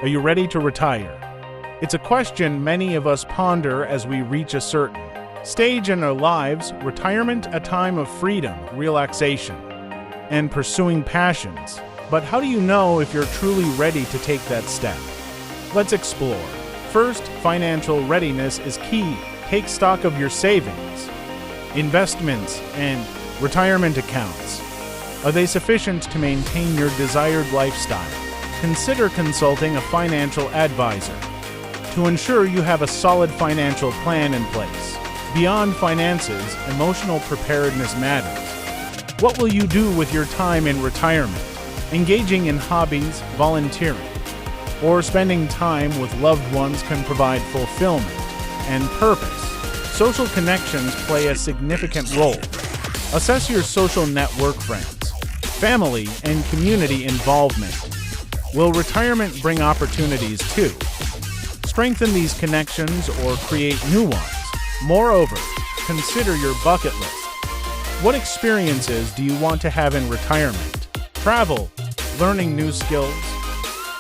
Are you ready to retire? It's a question many of us ponder as we reach a certain stage in our lives, retirement, a time of freedom, relaxation, and pursuing passions. But how do you know if you're truly ready to take that step? Let's explore. First, financial readiness is key. Take stock of your savings, investments, and retirement accounts. Are they sufficient to maintain your desired lifestyle? Consider consulting a financial advisor to ensure you have a solid financial plan in place. Beyond finances, emotional preparedness matters. What will you do with your time in retirement? Engaging in hobbies, volunteering, or spending time with loved ones can provide fulfillment and purpose. Social connections play a significant role. Assess your social network, friends, family, and community involvement. Will retirement bring opportunities too? Strengthen these connections or create new ones. Moreover, consider your bucket list. What experiences do you want to have in retirement? Travel, learning new skills,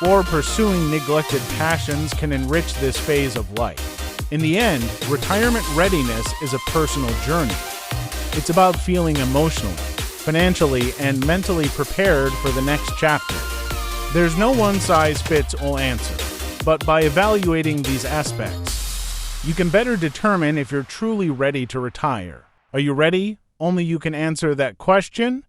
or pursuing neglected passions can enrich this phase of life. In the end, retirement readiness is a personal journey. It's about feeling emotionally, financially, and mentally prepared for the next chapter. There's no one-size-fits-all answer, but by evaluating these aspects, you can better determine if you're truly ready to retire. Are you ready? Only you can answer that question.